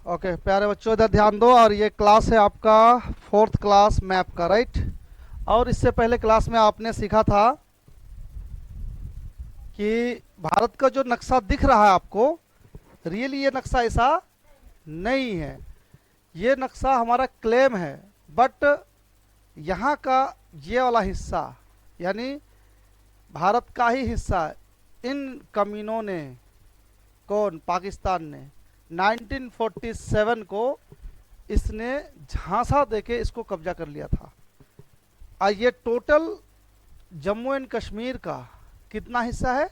Okay प्यारे बच्चों, इधर ध्यान दो। और ये क्लास है आपका फोर्थ क्लास मैप का, राइट। और इससे पहले क्लास में आपने सीखा था कि भारत का जो नक्शा दिख रहा है आपको, रियली ये नक्शा ऐसा नहीं है। ये नक्शा हमारा क्लेम है, बट यहाँ का ये वाला हिस्सा यानी भारत का ही हिस्सा इन कमीनों ने, कौन, पाकिस्तान ने 1947 को इसने झांसा देके इसको कब्जा कर लिया था। और ये टोटल जम्मू एंड कश्मीर का कितना हिस्सा है?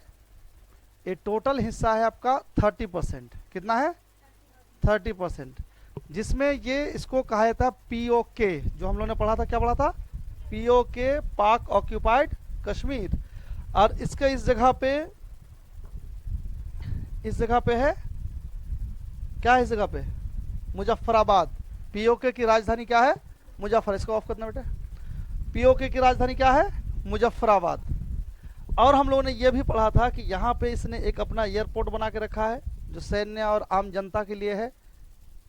ये टोटल हिस्सा है आपका 30%। कितना है? 30%। जिसमें ये इसको कहा जाता है पीओके। जो हम लोगों ने पढ़ा था, क्या पढ़ा था? पीओके, पाक ऑक्यूपाइड कश्मीर। और इसके इस जगह पे है क्या है? इस जगह पे मुजफ्फराबाद। पीओके की राजधानी क्या है? मुजफ्फर। इसको ऑफ करना बेटे। पीओके की राजधानी क्या है? मुजफ्फराबाद। और हम लोगों ने यह भी पढ़ा था कि यहाँ पे इसने एक अपना एयरपोर्ट बना के रखा है जो सैन्य और आम जनता के लिए है।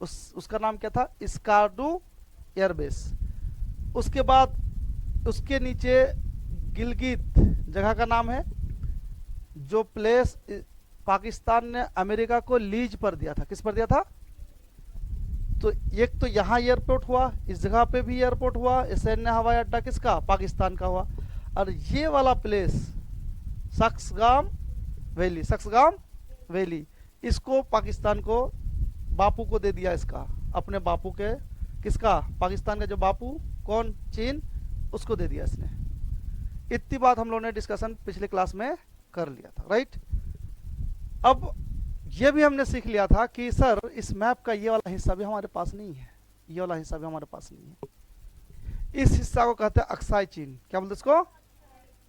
उसका नाम क्या था? स्कार्डू एयरबेस। उसके बाद उसके नीचे गिलगित जगह का नाम है, जो प्लेस पाकिस्तान ने अमेरिका को लीज पर दिया था। किस पर दिया था? तो एक तो यहाँ एयरपोर्ट हुआ, इस जगह पे भी एयरपोर्ट हुआ। सैन्य हवाई अड्डा किसका? पाकिस्तान का हुआ। और ये वाला प्लेस सक्सगाम वैली, इसको पाकिस्तान को, बापू को दे दिया। इसका अपने बापू के, किसका? पाकिस्तान का जो बापू, कौन? चीन, उसको दे दिया इसने। इतनी बात हम लोगों ने डिस्कशन पिछले क्लास में कर लिया था, राइट। अब ये भी हमने सीख लिया था कि सर इस मैप का ये वाला हिस्सा भी हमारे पास नहीं है, ये वाला हिस्सा भी हमारे पास नहीं है। इस हिस्सा को कहते हैं अक्साई चीन। क्या बोलते इसको?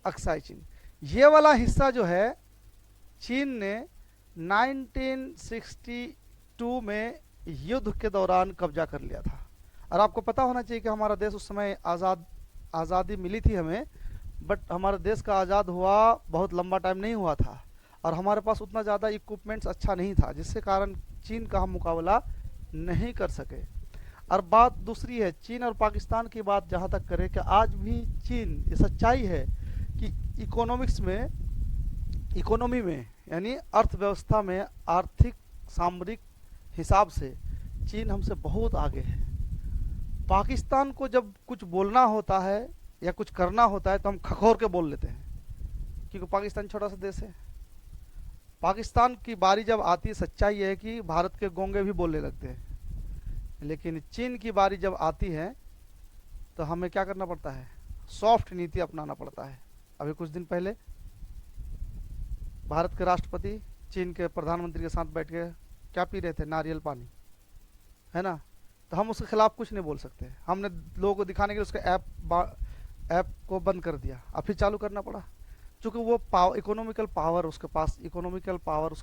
अक्साई चीन। ये वाला हिस्सा जो है चीन ने 1962 में युद्ध के दौरान कब्जा कर लिया था। और आपको पता होना चाहिए कि हमारा देश उस समय आज़ादी मिली थी हमें, बट हमारे देश का आज़ाद हुआ बहुत लंबा टाइम नहीं हुआ था। और हमारे पास उतना ज़्यादा इक्विपमेंट्स अच्छा नहीं था, जिससे कारण चीन का हम मुकाबला नहीं कर सके। और बात दूसरी है, चीन और पाकिस्तान की बात जहाँ तक करें कि आज भी चीन, ये सच्चाई है कि इकोनॉमी में यानी अर्थव्यवस्था में, आर्थिक सामरिक हिसाब से चीन हमसे बहुत आगे है। पाकिस्तान को जब कुछ बोलना होता है या कुछ करना होता है तो हम खखोर के बोल लेते हैं, क्योंकि पाकिस्तान छोटा सा देश है। पाकिस्तान की बारी जब आती है, सच्चाई है कि भारत के गोंगे भी बोलने लगते हैं। लेकिन चीन की बारी जब आती है तो हमें क्या करना पड़ता है? सॉफ्ट नीति अपनाना पड़ता है। अभी कुछ दिन पहले भारत के राष्ट्रपति चीन के प्रधानमंत्री के साथ बैठ के क्या पी रहे थे? नारियल पानी, है ना। तो हम उसके खिलाफ कुछ नहीं बोल सकते। हमने लोगों को दिखाने के लिए उसके ऐप को बंद कर दिया, अब फिर चालू करना पड़ा, क्योंकि वो इकोनॉमिकल पावर उसके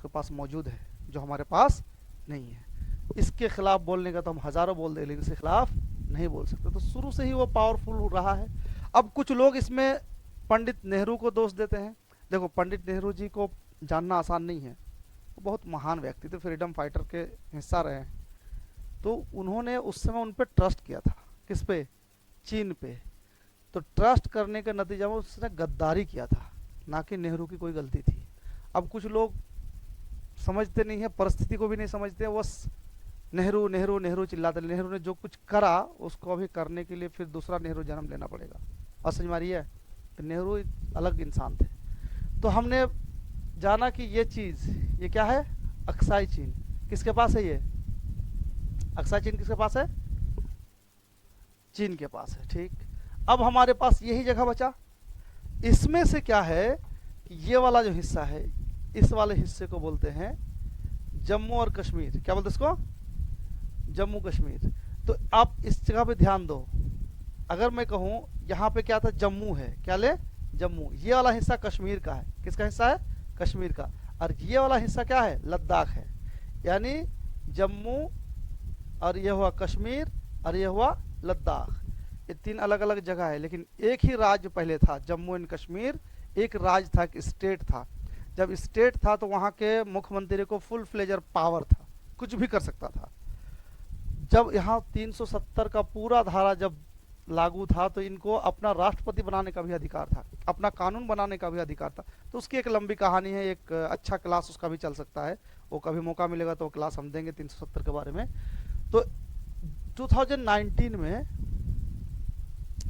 पास मौजूद है, जो हमारे पास नहीं है। इसके खिलाफ बोलने का तो हम हज़ारों बोल दें, लेकिन इसके खिलाफ नहीं बोल सकते। तो शुरू से ही वो पावरफुल रहा है। अब कुछ लोग इसमें पंडित नेहरू को दोष देते हैं। देखो, पंडित नेहरू जी को जानना आसान नहीं है। वो बहुत महान व्यक्ति थे, फ्रीडम फाइटर के हिस्सा रहे हैं। तो उन्होंने उस समय उन पर ट्रस्ट किया था। किस पे? चीन पे। तो ट्रस्ट करने के नतीजे में उसने गद्दारी किया था, ना कि नेहरू की कोई गलती थी। अब कुछ लोग समझते नहीं है, परिस्थिति को भी नहीं समझते, बस नेहरू नेहरू नेहरू चिल्लाते। नेहरू ने जो कुछ करा उसको अभी करने के लिए फिर दूसरा नेहरू जन्म लेना पड़ेगा। और समझ मारी है, तो नेहरू अलग इंसान थे। तो हमने जाना कि ये चीज़, ये क्या है? अक्साई चीन। किसके पास है ये अक्साई चीन? किसके पास है? चीन के पास है, ठीक। अब हमारे पास यही जगह बचा। इसमें से क्या है कि ये वाला जो हिस्सा है, इस वाले हिस्से को बोलते हैं जम्मू और कश्मीर। क्या बोलते इसको? जम्मू कश्मीर। तो आप इस जगह पे ध्यान दो। अगर मैं कहूँ यहाँ पे क्या था? जम्मू है। क्या ले? जम्मू। ये वाला हिस्सा कश्मीर का है। किसका हिस्सा है? कश्मीर का। और ये वाला हिस्सा क्या है? लद्दाख है। यानी जम्मू, और ये हुआ कश्मीर, और ये हुआ लद्दाख। ये तीन अलग अलग जगह है, लेकिन एक ही राज्य पहले था, जम्मू एंड कश्मीर। एक राज्य था, एक स्टेट था। जब स्टेट था तो वहाँ के मुख्यमंत्री को फुल फ्लेजर पावर था, कुछ भी कर सकता था। जब यहाँ 370 का पूरा धारा जब लागू था तो इनको अपना राष्ट्रपति बनाने का भी अधिकार था, अपना कानून बनाने का भी अधिकार था। तो उसकी एक लंबी कहानी है, एक अच्छा क्लास उसका भी चल सकता है, वो कभी मौका मिलेगा तो वो क्लास हम देंगे 370 के बारे में। तो 2019 में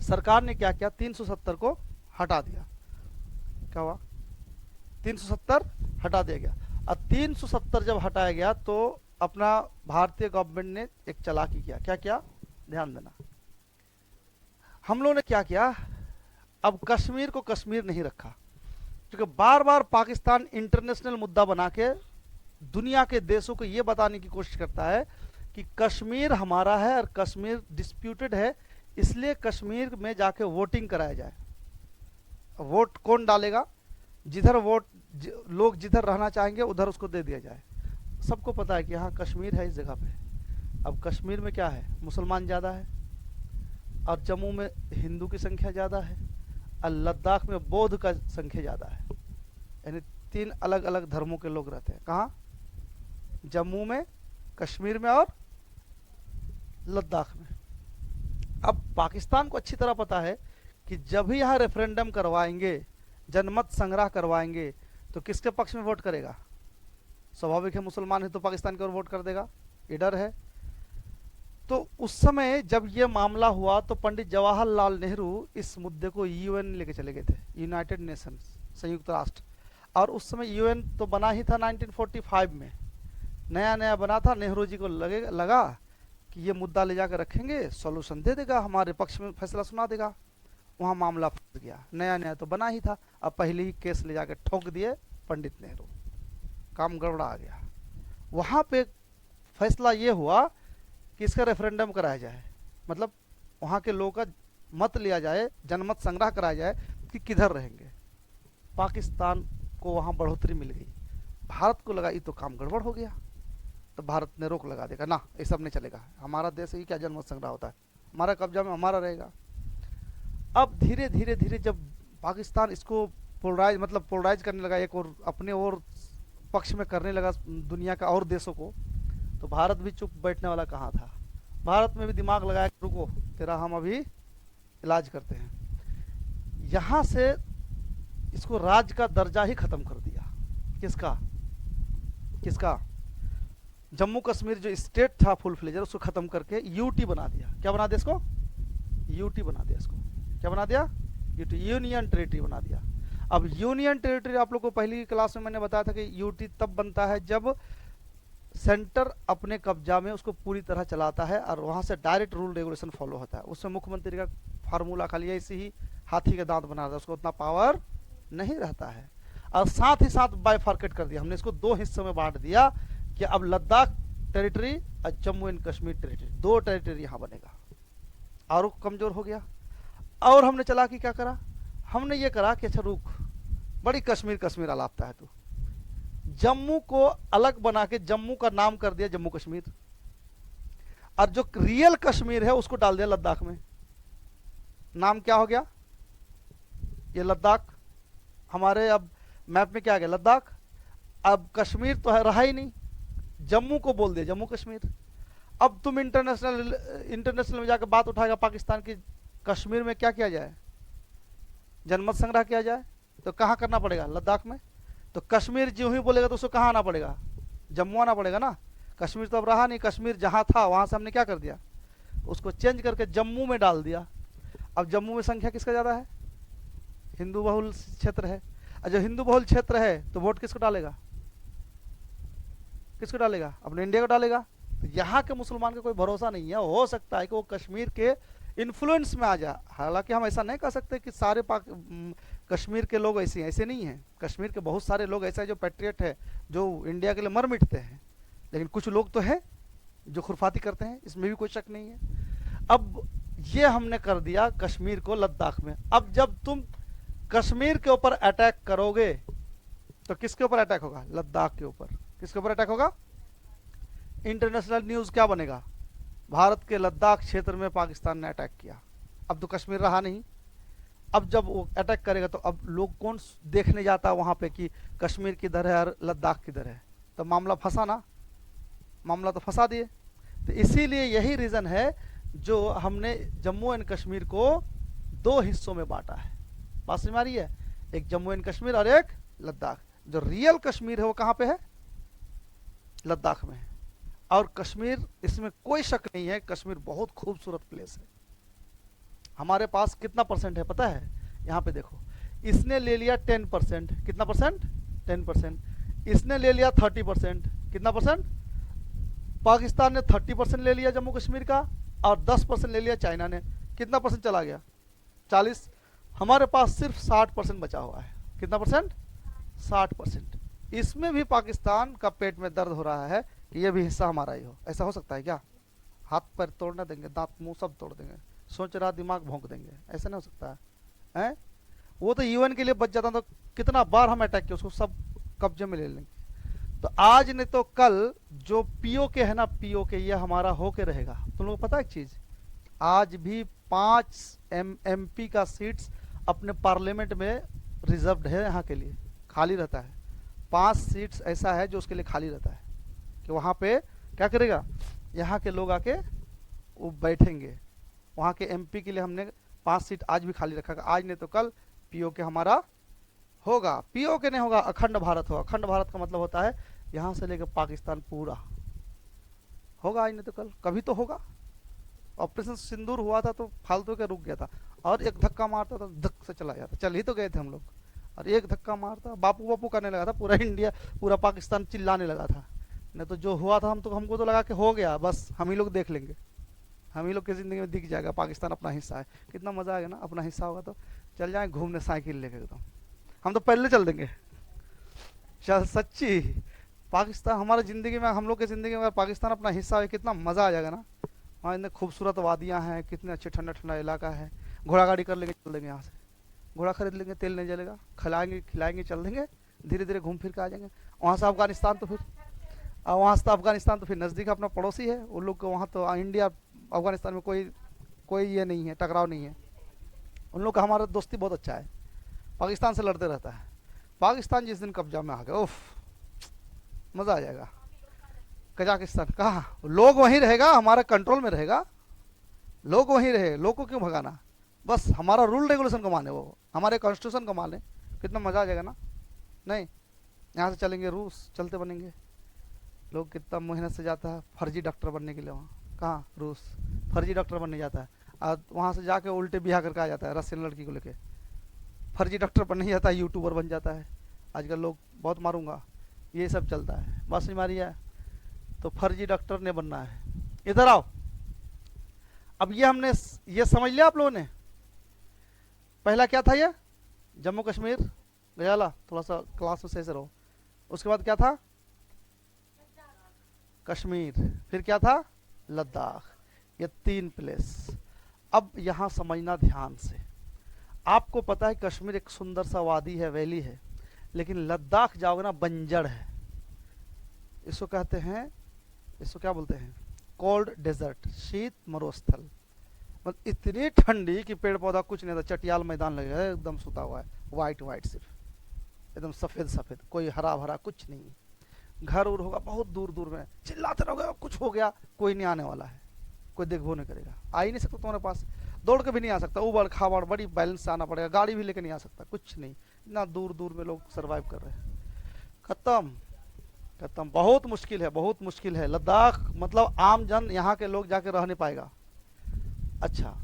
सरकार ने क्या किया, 370 को हटा दिया। क्या हुआ, 370 हटा दिया गया। अब 370 जब हटाया गया तो अपना भारतीय गवर्नमेंट ने एक चालाकी किया। क्या किया, ध्यान देना। हम लोगों ने क्या किया, अब कश्मीर को कश्मीर नहीं रखा, क्योंकि बार बार पाकिस्तान इंटरनेशनल मुद्दा बना के दुनिया के देशों को यह बताने की कोशिश करता है कि कश्मीर हमारा है और कश्मीर डिस्प्यूटेड है, इसलिए कश्मीर में जाके वोटिंग कराया जाए। वोट कौन डालेगा, जिधर वोट लोग जिधर रहना चाहेंगे उधर उसको दे दिया जाए। सबको पता है कि यहाँ कश्मीर है इस जगह पे। अब कश्मीर में क्या है, मुसलमान ज़्यादा है, और जम्मू में हिंदू की संख्या ज़्यादा है, और लद्दाख में बौद्ध का संख्या ज़्यादा है। यानी 3 अलग अलग धर्मों के लोग रहते हैं। कहाँ, जम्मू में, कश्मीर में और लद्दाख में। अब पाकिस्तान को अच्छी तरह पता है कि जब भी यहाँ रेफरेंडम करवाएंगे, जनमत संग्रह करवाएंगे, तो किसके पक्ष में वोट करेगा, स्वाभाविक है मुसलमान है तो पाकिस्तान की ओर वोट कर देगा, ये डर है। तो उस समय जब ये मामला हुआ तो पंडित जवाहरलाल नेहरू इस मुद्दे को यूएन लेके चले गए थे, यूनाइटेड नेशंस, संयुक्त राष्ट्र। और उस समय यूएन तो बना ही था 1945 में, नया नया बना था। नेहरू जी को लगा कि ये मुद्दा ले जाकर रखेंगे, सॉल्यूशन दे देगा, हमारे पक्ष में फैसला सुना देगा। वहाँ मामला फंस गया, नया नया तो बना ही था। अब पहले ही केस ले जाकर ठोक दिए पंडित नेहरू, काम गड़बड़ा गया। वहाँ पे फैसला ये हुआ कि इसका रेफरेंडम कराया जाए, मतलब वहाँ के लोगों का मत लिया जाए, जनमत संग्रह कराया जाए कि किधर रहेंगे। पाकिस्तान को वहाँ बढ़ोतरी मिल गई, भारत को लगा ये तो काम गड़बड़ हो गया, तो भारत ने रोक लगा देगा, ना ये सब नहीं चलेगा, हमारा देश ही क्या जनमत संग्रह होता है, हमारा कब्जा में हमारा रहेगा। अब धीरे धीरे धीरे जब पाकिस्तान इसको पोलराइज करने लगा, एक और अपने और पक्ष में करने लगा दुनिया का और देशों को, तो भारत भी चुप बैठने वाला कहाँ था। भारत में भी दिमाग लगाया, रुको तेरा हम अभी इलाज करते हैं। यहाँ से इसको राज्य का दर्जा ही खत्म कर दिया। किसका किसका, जम्मू कश्मीर जो स्टेट था फुल फ्लेजर, उसको खत्म करके यूटी बना दिया। क्या बना दिया इसको, यूटी बना दिया इसको। क्या बना दिया, यूटी, यूनियन टेरिटरी बना दिया। अब यूनियन टेरिटरी आप लोग को पहली क्लास में मैंने बताया था कि यूटी तब बनता है जब सेंटर अपने कब्जा में उसको पूरी तरह चलाता है और वहां से डायरेक्ट रूल रेगुलेशन फॉलो होता है। उसमें मुख्यमंत्री का फार्मूला खाली ऐसे ही हाथी के दांत बना रहता है, उसको उतना पावर नहीं रहता है। और साथ ही साथ बाइफार्केट कर दिया हमने, इसको 2 हिस्सों में बांट दिया कि अब लद्दाख टेरिटरी और Jammu and Kashmir territory, 2 territory यहाँ बनेगा। और कमजोर हो गया। और हमने चला कि क्या करा, हमने ये करा कि अच्छा रुक, बड़ी कश्मीर कश्मीर अलापता है तू, जम्मू को अलग बना के जम्मू का नाम कर दिया जम्मू कश्मीर, और जो रियल कश्मीर है उसको डाल दिया लद्दाख में। नाम क्या हो गया, ये लद्दाख हमारे अब मैप में क्या आ गया, लद्दाख। अब कश्मीर तो है रहा ही नहीं, जम्मू को बोल दिया जम्मू कश्मीर। अब तुम इंटरनेशनल में जाकर बात उठाएगा पाकिस्तान की, कश्मीर में क्या किया जाए, जनमत संग्रह किया जाए, तो कहाँ करना पड़ेगा, लद्दाख में। तो कश्मीर जो ही बोलेगा तो उसको कहाँ आना पड़ेगा, जम्मू आना पड़ेगा ना। कश्मीर तो अब रहा नहीं, कश्मीर जहाँ था वहाँ से हमने क्या कर दिया, उसको चेंज करके जम्मू में डाल दिया। अब जम्मू में संख्या किसका ज़्यादा है, हिंदू बहुल क्षेत्र है। और जो हिंदू बहुल क्षेत्र है तो वोट किसको डालेगा, किसको डालेगा, अपने इंडिया को डालेगा। तो यहाँ के मुसलमान का कोई भरोसा नहीं है, हो सकता है कि वो कश्मीर के इन्फ्लुएंस में आ जाए। हालांकि हम ऐसा नहीं कह सकते कि सारे कश्मीर के लोग ऐसे हैं, ऐसे नहीं हैं। कश्मीर के बहुत सारे लोग ऐसे हैं जो पैट्रियट है, जो इंडिया के लिए मर मिटते हैं, लेकिन कुछ लोग तो हैं जो खुरफाती करते हैं, इसमें भी कोई शक नहीं है। अब ये हमने कर दिया कश्मीर को लद्दाख में। अब जब तुम कश्मीर के ऊपर अटैक करोगे तो किसके ऊपर अटैक होगा, लद्दाख के ऊपर। किसके ऊपर अटैक होगा, इंटरनेशनल न्यूज क्या बनेगा, भारत के लद्दाख क्षेत्र में पाकिस्तान ने अटैक किया। अब तो कश्मीर रहा नहीं, अब जब वो अटैक करेगा तो अब लोग कौन देखने जाता है वहां पे कि कश्मीर किधर है और लद्दाख किधर है, तो मामला फंसा ना, मामला तो फंसा दिए। तो इसीलिए यही रीजन है जो हमने जम्मू एंड कश्मीर को दो हिस्सों में बांटा है। बात समझ में आ रही है? एक जम्मू एंड कश्मीर और एक लद्दाख। जो रियल कश्मीर है वो कहां पे है? लद्दाख में है। और कश्मीर, इसमें कोई शक नहीं है, कश्मीर बहुत खूबसूरत प्लेस है। हमारे पास कितना परसेंट है पता है? यहां पे देखो, इसने ले लिया 10%। कितना परसेंट? 10%। इसने ले लिया 30%। कितना परसेंट? पाकिस्तान ने 30% ले लिया जम्मू कश्मीर का, और 10% ले लिया चाइना ने। कितना परसेंट चला गया? 40। हमारे पास सिर्फ 60% बचा हुआ है। कितना परसेंट? 60%। इसमें भी पाकिस्तान का पेट में दर्द हो रहा है कि ये भी हिस्सा हमारा ही हो। ऐसा हो सकता है क्या? हाथ पैर तोड़ना देंगे, दांत मुंह सब तोड़ देंगे, सोच रहा दिमाग भोंक देंगे। ऐसा नहीं हो सकता है? वो तो यूएन के लिए बच जाता तो कितना बार हम अटैक किए, उसको सब कब्जे में ले लेंगे। तो आज नहीं तो कल जो पीओके है ना, पीओके, ये हमारा होके रहेगा। तुम लोगों को पता है एक चीज? आज भी 5 एमपी का सीट्स अपने पार्लियामेंट में रिजर्व्ड है, यहाँ के लिए खाली रहता है। 5 सीट्स ऐसा है जो उसके लिए खाली रहता है कि वहाँ पे क्या करेगा, यहाँ के लोग आके वो बैठेंगे। वहाँ के एमपी के लिए हमने 5 सीट आज भी खाली रखा। आज नहीं तो कल पीओके हमारा होगा। पीओके नहीं होगा, अखंड भारत होगा। अखंड भारत का मतलब होता है यहाँ से लेकर पाकिस्तान पूरा होगा। आज नहीं तो कल कभी तो होगा। ऑपरेशन सिंदूर हुआ था तो फालतू के रुक गया था, और एक धक्का मारता था धक से चला जाता। चल ही तो गए थे हम लोग, और एक धक्का मारता बापू बापू करने लगा था, पूरा इंडिया पूरा पाकिस्तान चिल्लाने लगा था। नहीं तो जो हुआ था हमको तो लगा कि हो गया, बस हम ही लोग देख लेंगे, हम ही लोग की जिंदगी में दिख जाएगा पाकिस्तान अपना हिस्सा है। कितना मजा आएगा ना, अपना हिस्सा होगा तो चल जाए घूमने साइकिल लेके एकदम। हम तो पहले चल देंगे। चल सच्ची, पाकिस्तान हमारी जिंदगी में, हम लोग की जिंदगी में अगर पाकिस्तान अपना हिस्सा है, कितना मजा आ जाएगा ना। वहाँ इतने खूबसूरत वादियाँ हैं, कितने अच्छे ठंडा ठंडा इलाका है। घोड़ा गाड़ी कर लेंगे, चल देंगे यहाँ से, घोड़ा खरीद लेंगे, तेल नहीं जलेगा, खिलाएंगे खिलाएंगे, चल देंगे, धीरे धीरे घूम फिर के आ जाएंगे। वहाँ से अफगानिस्तान तो फिर, और वहाँ से तो अफगानिस्तान तो फिर नज़दीक अपना पड़ोसी है। वो लोग को वहाँ तो इंडिया अफगानिस्तान में कोई कोई ये नहीं है, टकराव नहीं है। उन लोग का हमारा दोस्ती बहुत अच्छा है, पाकिस्तान से लड़ते रहता है। पाकिस्तान जिस दिन कब्जा में आ गया, उफ, मज़ा आ जाएगा। कजाकिस्तान कहाँ, लोग वहीं रहेगा, हमारा कंट्रोल में रहेगा, लोग वहीं रहे, लोग को क्यों भगाना, बस हमारा रूल रेगुलेशन को माने, वो हमारे कॉन्स्टिट्यूशन को माने। कितना मज़ा आ जाएगा ना। नहीं, यहाँ से चलेंगे रूस, चलते बनेंगे। लोग कितना मेहनत से जाता है फर्जी डॉक्टर बनने के लिए, वहाँ कहाँ रूस फर्जी डॉक्टर बनने जाता है, और वहाँ से जाके उल्टे ब्याह करके आ जाता है रशियन लड़की को लेके। फर्जी डॉक्टर बनने जाता है, यूट्यूबर बन जाता है। आजकल लोग बहुत मारूंगा, ये सब चलता है। बस नहीं मारी है तो फर्जी डॉक्टर ने बनना है। इधर आओ, अब ये हमने ये समझ लिया आप लोगों ने। पहला क्या था ये? जम्मू कश्मीर गयाला, थोड़ा सा क्लास में सही से रहो। उसके बाद क्या था? कश्मीर। फिर क्या था? लद्दाख। ये 3 प्लेस। अब यहाँ समझना ध्यान से। आपको पता है कश्मीर एक सुंदर सा वादी है, वैली है, लेकिन लद्दाख जाओगे ना बंजर है। इसको कहते हैं, इसको क्या बोलते हैं? कोल्ड डेजर्ट, शीत मरुस्थल। मतलब इतनी ठंडी कि पेड़ पौधा कुछ नहीं था, चटियाल मैदान लगेगा, एकदम सुता हुआ है, वाइट वाइट, सिर्फ एकदम सफेद सफेद, कोई हरा भरा कुछ नहीं। घर उर होगा बहुत दूर दूर में, चिल्लाते रहोगे कुछ हो गया, कोई नहीं आने वाला है, कोई देखो नहीं करेगा, आ ही नहीं सकता तुम्हारे पास, दौड़ के भी नहीं आ सकता, उबड़ खाबड़ बड़ी बैलेंस से आना पड़ेगा, गाड़ी भी लेके नहीं आ सकता, कुछ नहीं। इतना दूर दूर में लोग सरवाइव कर रहे हैं। खत्म खत्म, बहुत मुश्किल है, बहुत मुश्किल है। लद्दाख मतलब आम जन यहाँ के लोग जाके रह नहीं पाएगा। अच्छा,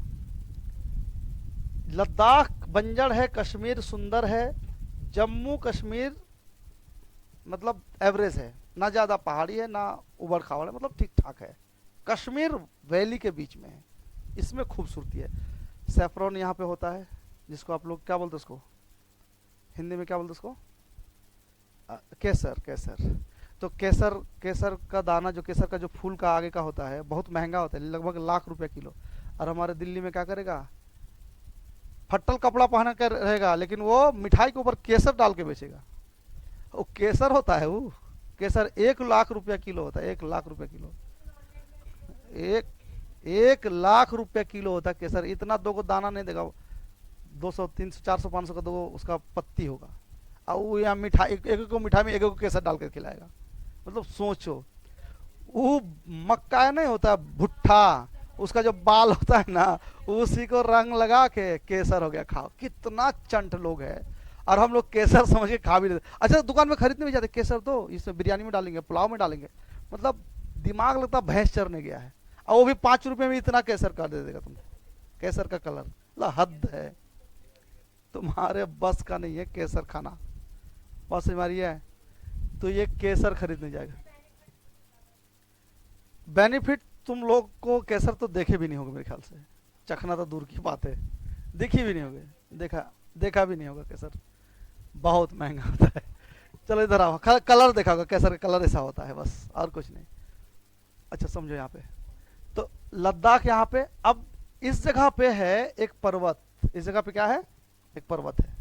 लद्दाख बंजर है, कश्मीर सुंदर है, जम्मू कश्मीर मतलब एवरेज है, ना ज़्यादा पहाड़ी है ना उबड़ खाबड़ है, मतलब ठीक ठाक है। कश्मीर वैली के बीच में है, इसमें खूबसूरती है। सेफ्रॉन यहाँ पे होता है, जिसको आप लोग क्या बोलते हैं उसको, हिंदी में क्या बोलते हैं उसको? केसर। केसर तो केसर, केसर का दाना, जो केसर का जो फूल का आगे का होता है, बहुत महंगा होता है, लगभग ₹1,00,000 किलो। और हमारे दिल्ली में क्या करेगा, फट्टल कपड़ा पहन कर रहेगा, लेकिन वो मिठाई के ऊपर केसर डाल के बेचेगा। वो केसर होता है, वो केसर ₹1,00,000 किलो होता है, ₹1,00,000 किलो, 1,00,000 किलो होता है केसर। इतना दो को दाना नहीं देगा, 200 300 400 500 का दो उसका पत्ती होगा, और वो यहाँ मिठाई एक को मिठाई में एक केसर डाल कर खिलाएगा। मतलब सोचो, वो मक्का नहीं होता भुट्टा, उसका जो बाल होता है ना, उसी को रंग लगा के केसर हो गया खाओ। कितना चंट लोग हैं। और हम लोग केसर समझ के खा भी लेते। अच्छा, दुकान में खरीदने भी जाते केसर, तो इसमें बिरयानी में डालेंगे, पुलाव में डालेंगे। मतलब दिमाग लगता है भैंस चरने गया है। और वो भी 5 रुपए में इतना केसर का दे देगा तुमको, केसर का कलर। ला हद है, तुम्हारे बस का नहीं है केसर खाना। बस हमारी है तो ये केसर खरीदने जाएगा। बेनिफिट तुम लोग को केसर तो देखे भी नहीं होगा मेरे ख्याल से, चखना तो दूर की बात है, देखी भी नहीं होगी, देखा देखा भी नहीं होगा केसर, बहुत महंगा होता है। चलो इधर आओ, कलर देखा होगा केसर का, कलर ऐसा होता है बस, और कुछ नहीं। अच्छा समझो यहाँ पे, तो लद्दाख यहाँ पे, अब इस जगह पे है एक पर्वत। इस जगह पे क्या है, एक पर्वत है।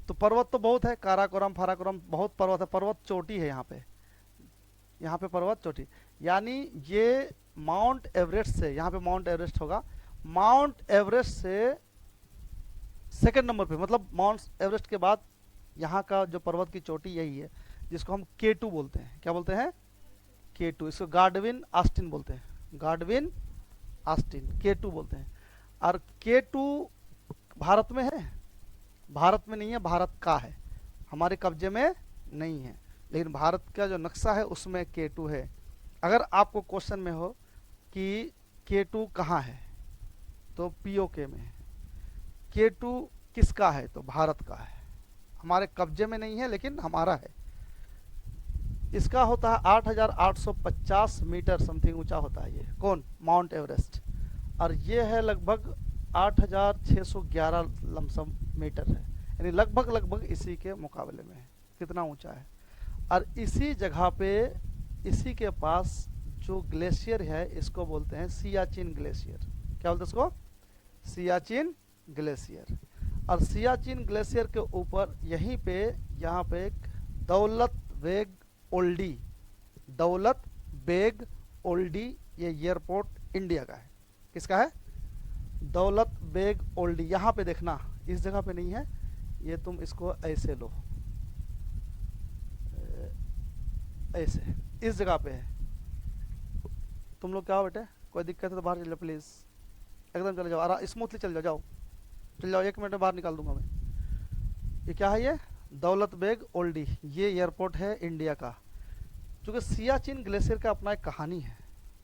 तो पर्वत तो बहुत है, काराकोरम फाराकोरम बहुत पर्वत है, पर्वत चोटी है यहाँ पे। यहाँ पे पर्वत चोटी, यानी ये माउंट एवरेस्ट से, यहाँ पे माउंट एवरेस्ट होगा, माउंट एवरेस्ट से सेकंड नंबर पे, मतलब माउंट एवरेस्ट के बाद यहाँ का जो पर्वत की चोटी यही है, जिसको हम K2 बोलते हैं। क्या बोलते हैं, K2। इसको गार्डविन आस्टिन बोलते हैं, गार्डविन आस्टिन K2 बोलते हैं। और K2 भारत में है, भारत में नहीं है, भारत का है, हमारे कब्जे में नहीं है, लेकिन भारत का जो नक्शा है उसमें K2 है। अगर आपको क्वेश्चन में हो कि K2 कहाँ है, तो POK में है। K2 किसका है, तो भारत का है, हमारे कब्जे में नहीं है लेकिन हमारा है। इसका होता है 8,850 मीटर समथिंग ऊंचा होता है ये, कौन, माउंट एवरेस्ट। और ये है लगभग 8,611 लमसम मीटर है, यानी लगभग लगभग इसी के मुकाबले में है, कितना ऊंचा है। और इसी जगह पे, इसी के पास जो ग्लेशियर है इसको बोलते हैं सियाचिन ग्लेशियर। क्या बोलते हैं इसको, सियाचिन ग्लेशियर। और सियाचिन ग्लेशियर के ऊपर यहीं पे, यहाँ पे एक दौलत बेग ओल्डी, दौलत बेग ओल्डी, ये एयरपोर्ट इंडिया का है। किसका है, दौलत बेग ओल्डी। यहाँ पे देखना, इस जगह पे नहीं है, ये तुम इसको ऐसे लो, ऐसे, इस जगह पे है। तुम लोग क्या हो बेटे, कोई दिक्कत है तो बाहर चल जाओ प्लीज़, एकदम चले जाओ, आराम स्मूथली चल जाओ, जाओ चल जाओ, 1 मिनट में बाहर निकाल दूंगा मैं। ये क्या है, ये दौलत बेग ओल्डी, ये एयरपोर्ट है इंडिया का। क्योंकि सियाचिन ग्लेशियर का अपना एक कहानी है।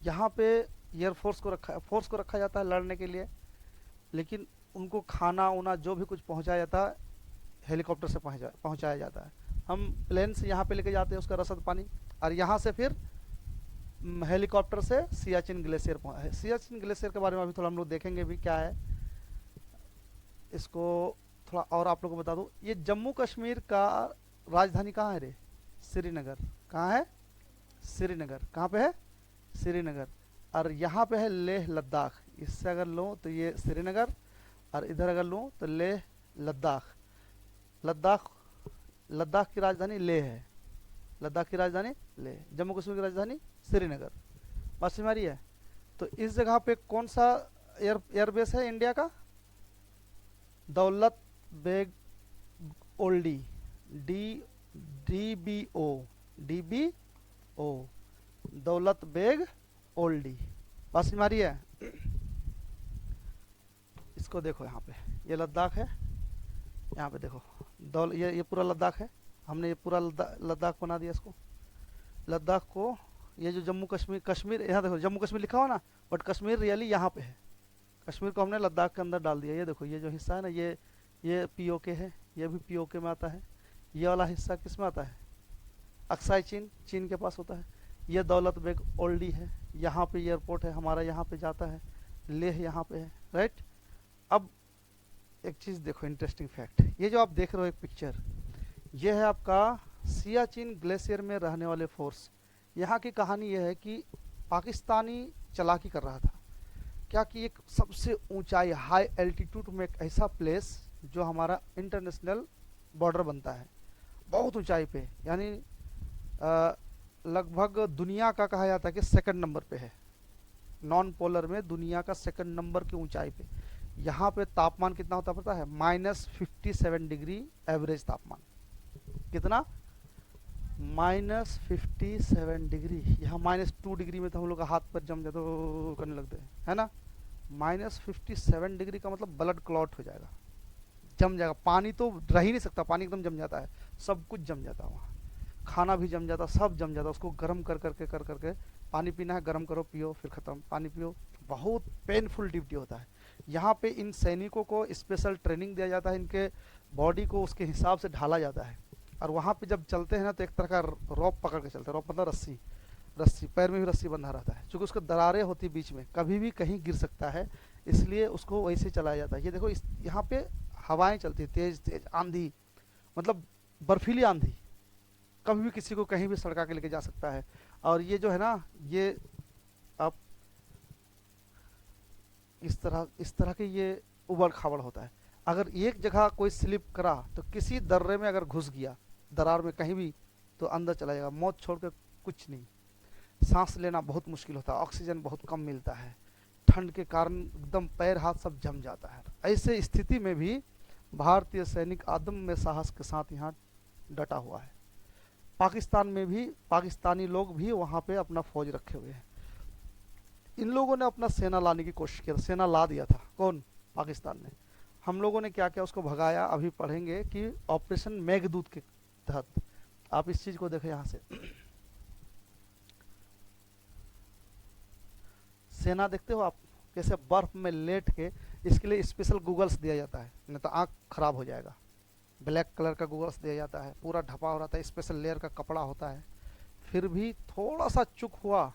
यहाँ पे एयरफोर्स को रखा, फोर्स को रखा जाता है लड़ने के लिए, लेकिन उनको खाना उना जो भी कुछ पहुँचाया जाता है हेलीकॉप्टर से पहुँचाया जाता है। हम प्लेन से यहाँ पे लेके जाते हैं उसका रसद पानी, और यहाँ से फिर हेलीकॉप्टर से सियाचिन ग्लेशियर पहुँच। सियाचिन ग्लेशियर के बारे में अभी थोड़ा हम लोग देखेंगे भी क्या है, इसको थोड़ा और आप लोगों को बता दूं। ये जम्मू कश्मीर का राजधानी कहाँ है रे, श्रीनगर। कहाँ है, श्रीनगर। कहाँ पे है, श्रीनगर। और यहाँ पे है लेह लद्दाख। इससे अगर लूँ तो ये श्रीनगर, और इधर अगर लूँ तो लेह लद्दाख। लद्दाख, लद्दाख की राजधानी लेह है, लद्दाख की राजधानी लेह, जम्मू कश्मीर की राजधानी श्रीनगर। बात समझ है। तो इस जगह पे कौन सा एयरबेस है इंडिया का, दौलत बेग ओल्डी, DBO, दौलत बेग ओल्डी। बात समझ है। इसको देखो, यहाँ पे ये लद्दाख है, यहाँ पे देखो ये पूरा लद्दाख है। हमने ये पूरा लद्दाख बना दिया इसको, लद्दाख को। ये जो जम्मू कश्मीर, कश्मीर यहाँ देखो जम्मू कश्मीर लिखा हो ना, बट कश्मीर रियली यहाँ पे है। कश्मीर को हमने लद्दाख के अंदर डाल दिया। ये देखो, ये जो हिस्सा है ना, ये POK है, ये भी POK में आता है। ये वाला हिस्सा किस में आता है, अक्साई चीन, चीन के पास होता है। ये दौलत बेग ओल्डी है, यहाँ पे एयरपोर्ट है हमारा, यहाँ पे जाता है। लेह यहाँ पे है, राइट। अब एक चीज़ देखो, इंटरेस्टिंग फैक्ट, ये जो आप देख रहे हो एक पिक्चर, ये है आपका सियाचिन ग्लेशियर में रहने वाले फोर्स। यहाँ की कहानी यह है कि पाकिस्तानी चालाकी कर रहा था क्या, कि एक सबसे ऊंचाई हाई एल्टीट्यूड में एक ऐसा प्लेस जो हमारा इंटरनेशनल बॉर्डर बनता है, बहुत ऊंचाई पे, यानी लगभग दुनिया का कहा जाता है कि सेकंड नंबर पे है, नॉन पोलर में दुनिया का सेकंड नंबर की ऊंचाई पे। यहाँ पे तापमान कितना होता पता है, -57 डिग्री एवरेज तापमान। कितना, -57 डिग्री, यहाँ -2 डिग्री में तो हम लोग का हाथ पर जम जाता, तो करने लगते हैं, है ना। -57 डिग्री का मतलब ब्लड क्लॉट हो जाएगा, जम जाएगा। पानी तो रह ही नहीं सकता, पानी एकदम जम जाता है, सब कुछ जम जाता है वहाँ, खाना भी जम जाता, सब जम जाता। उसको गर्म कर करके पानी पीना है, गर्म करो पियो, फिर ख़त्म, पानी पियो। बहुत पेनफुल ड्यूटी होता है। यहाँ पे इन सैनिकों को स्पेशल ट्रेनिंग दिया जाता है, इनके बॉडी को उसके हिसाब से ढाला जाता है। और वहाँ पे जब चलते हैं ना, तो एक तरह का रॉप पकड़ के चलते हैं। रॉप मतलब रस्सी, रस्सी पैर में भी रस्सी बंधा रहता है, क्योंकि उसको दरारें होती बीच में, कभी भी कहीं गिर सकता है, इसलिए उसको वैसे चलाया जाता है। ये देखो, इस यहाँ पे हवाएं चलती, तेज तेज आंधी, मतलब बर्फीली आंधी, कभी भी किसी को कहीं भी सड़का के लेके जा सकता है। और ये जो है ना, ये आप इस तरह के ये उबड़ खाबड़ होता है। अगर एक जगह कोई स्लिप करा, तो किसी दर्रे में अगर घुस गया, दरार में कहीं भी, तो अंदर चला जाएगा, मौत छोड़ के कुछ नहीं। सांस लेना बहुत मुश्किल होता है, ऑक्सीजन बहुत कम मिलता है, ठंड के कारण एकदम पैर हाथ सब जम जाता है। ऐसे स्थिति में भी भारतीय सैनिक अदम्य साहस के साथ यहाँ डटा हुआ है। पाकिस्तान में भी पाकिस्तानी लोग भी वहाँ पे अपना फौज रखे हुए हैं। इन लोगों ने अपना सेना लाने की कोशिश की, सेना ला दिया था, कौन? पाकिस्तान ने। हम लोगों ने क्या किया, उसको भगाया। अभी पढ़ेंगे कि ऑपरेशन मेघदूत के तहत, आप इस चीज़ को देखें यहाँ से, सेना देखते हो आप कैसे बर्फ में लेट के, इसके लिए स्पेशल गूगल्स दिया जाता है, नहीं तो आँख खराब हो जाएगा। ब्लैक कलर का गूगल्स दिया जाता है, पूरा ढपा हो रहता है, स्पेशल लेयर का कपड़ा होता है। फिर भी थोड़ा सा चुक हुआ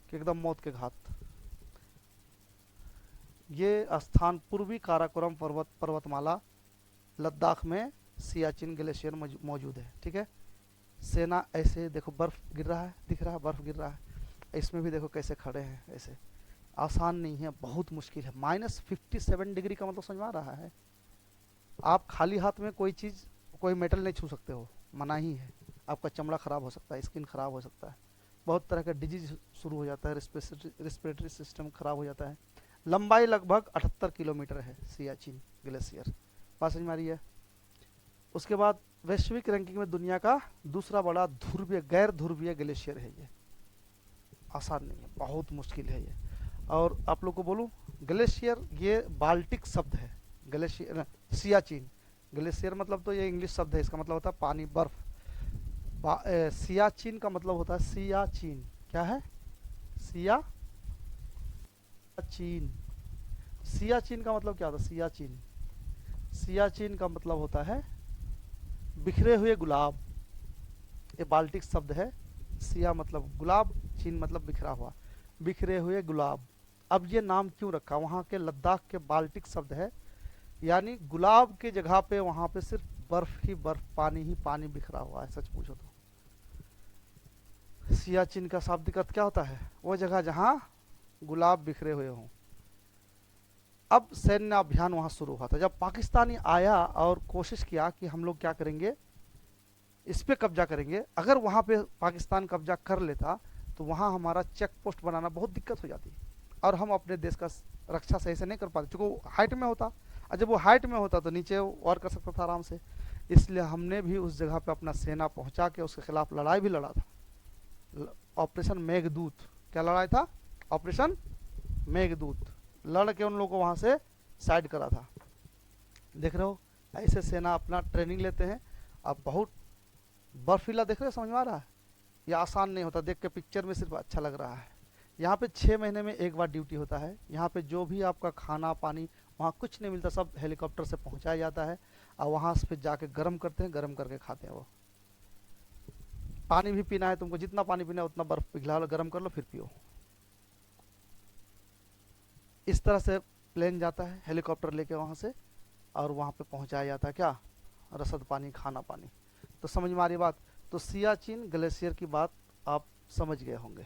कि एकदम मौत के घाट। ये स्थान पूर्वी काराकोरम पर्वतमाला, लद्दाख में सियाचिन ग्लेशियर मौजूद है, ठीक है। सेना ऐसे देखो, बर्फ गिर रहा है, दिख रहा है बर्फ गिर रहा है, इसमें भी देखो कैसे खड़े हैं। ऐसे आसान नहीं है, बहुत मुश्किल है। -57 डिग्री का मतलब समझ में आ रहा है। आप खाली हाथ में कोई चीज़, कोई मेटल नहीं छू सकते हो, मना ही है। आपका चमड़ा खराब हो सकता है, स्किन खराब हो सकता है, बहुत तरह का डिजीज शुरू हो जाता है, रेस्पिरेटरी सिस्टम खराब हो जाता है। लंबाई लगभग 78 किलोमीटर है सियाचिन ग्लेशियर, बात समझ में आ रही है। उसके बाद वैश्विक रैंकिंग में दुनिया का दूसरा बड़ा ध्रुवीय, गैर ध्रुवीय ग्लेशियर है ये। आसान नहीं है, बहुत मुश्किल है ये। और आप लोग को बोलूँ, ग्लेशियर ये बाल्टिक शब्द है। ग्लेशियर, सियाचिन ग्लेशियर मतलब तो ये इंग्लिश शब्द है, इसका मतलब होता है पानी, बर्फ। सियाचिन का मतलब होता है सियाचिन, क्या है? सियाचिन। सियाचिन का मतलब क्या होता है? सियाचिन, सियाचिन का मतलब होता है बिखरे हुए गुलाब। ये बाल्टिक शब्द है। सिया मतलब गुलाब, चीन मतलब बिखरा हुआ, बिखरे हुए गुलाब। अब ये नाम क्यों रखा? वहाँ के लद्दाख के बाल्टिक शब्द है, यानी गुलाब के जगह पे वहाँ पे सिर्फ बर्फ ही बर्फ, पानी ही पानी बिखरा हुआ है। सच पूछो तो सियाचिन का शाब्दिक अर्थ क्या होता है? वो जगह जहाँ गुलाब बिखरे हुए हों। अब सैन्य अभियान वहाँ शुरू हुआ था। जब पाकिस्तानी आया और कोशिश किया कि हम लोग क्या करेंगे, इस पे कब्जा करेंगे। अगर वहाँ पे पाकिस्तान कब्जा कर लेता, तो वहाँ हमारा चेक पोस्ट बनाना बहुत दिक्कत हो जाती, और हम अपने देश का रक्षा सही से नहीं कर पाते, क्योंकि वो हाइट में होता। और जब वो हाइट में होता, तो नीचे वार कर सकता था आराम से। इसलिए हमने भी उस जगह पे अपना सेना पहुंचा के उसके खिलाफ लड़ाई भी लड़ा था, ऑपरेशन मेघदूत। क्या लड़ाई था? ऑपरेशन मेघदूत। लड़ के उन लोगों को वहाँ से साइड करा था। देख रहे हो, ऐसे सेना अपना ट्रेनिंग लेते हैं। अब बहुत बर्फीला देख रहे हो, समझ में आ रहा है? ये आसान नहीं होता, देख के पिक्चर में सिर्फ अच्छा लग रहा है। यहाँ पे 6 महीने में एक बार ड्यूटी होता है। यहाँ पे जो भी आपका खाना पानी, वहाँ कुछ नहीं मिलता, सब हेलीकॉप्टर से पहुँचाया जाता है, और वहाँ से फिर जाके गर्म करते हैं, गर्म करके खाते हैं। वो पानी भी पीना है तुमको, जितना पानी पीना है उतना बर्फ पिघला लो, गर्म कर लो, फिर पियो। इस तरह से प्लेन जाता है हेलीकॉप्टर लेके वहाँ से, और वहाँ पे पहुँचाया जाता है क्या? रसद पानी, खाना पानी। तो समझ में आ रही बात? तो सियाचिन ग्लेशियर की बात आप समझ गए होंगे।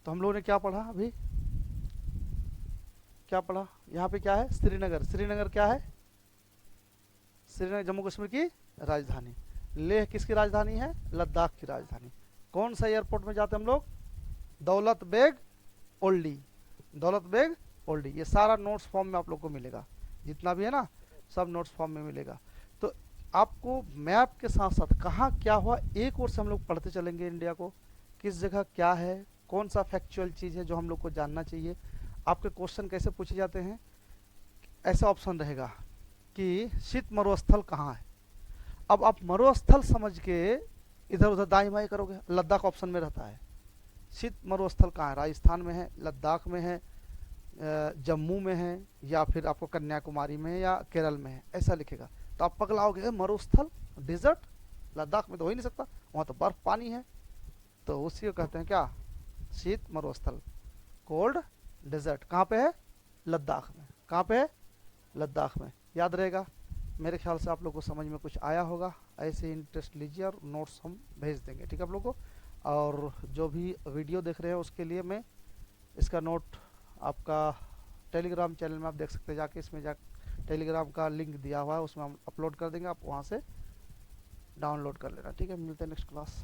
तो हम लोगों ने क्या पढ़ा अभी? क्या पढ़ा? यहाँ पे क्या है? श्रीनगर। श्रीनगर क्या है? श्रीनगर जम्मू कश्मीर की राजधानी। लेह किसकी राजधानी है? लद्दाख की राजधानी। कौन सा एयरपोर्ट में जाते हम लोग? दौलत बेग ओल्डी, दौलत बेग ओल्ड ये सारा नोट्स फॉर्म में आप लोग को मिलेगा, जितना भी है ना सब नोट्स फॉर्म में मिलेगा। तो आपको मैप के साथ साथ कहाँ क्या हुआ एक और से हम लोग पढ़ते चलेंगे, इंडिया को किस जगह क्या है, कौन सा फैक्चुअल चीज़ है जो हम लोग को जानना चाहिए। आपके क्वेश्चन कैसे पूछे जाते हैं, ऐसा ऑप्शन रहेगा कि शीत मरुस्थल कहाँ है। अब आप मरुस्थल समझ के इधर उधर दाएं बाएं करोगे, लद्दाख ऑप्शन में रहता है। शीत मरुस्थल कहाँ है, राजस्थान में है, लद्दाख में है, जम्मू में है, या फिर आपको कन्याकुमारी में है, या केरल में है, ऐसा लिखेगा। तो आप पगलाओगे, मरुस्थल डिजर्ट, लद्दाख में तो हो ही नहीं सकता, वहाँ तो बर्फ पानी है। तो उसी को कहते हैं क्या, शीत मरुस्थल, कोल्ड डिजर्ट। कहाँ पे है, लद्दाख में। कहाँ पे है, लद्दाख में। याद रहेगा। मेरे ख्याल से आप लोग को समझ में कुछ आया होगा। ऐसे इंटरेस्ट लीजिए और नोट्स हम भेज देंगे, ठीक है आप लोग को। और जो भी वीडियो देख रहे हैं उसके लिए मैं इसका नोट आपका टेलीग्राम चैनल में आप देख सकते हैं जाके, इसमें जा टेलीग्राम का लिंक दिया हुआ है, उसमें हम अपलोड कर देंगे, आप वहाँ से डाउनलोड कर लेना, ठीक है। मिलते हैं नेक्स्ट क्लास।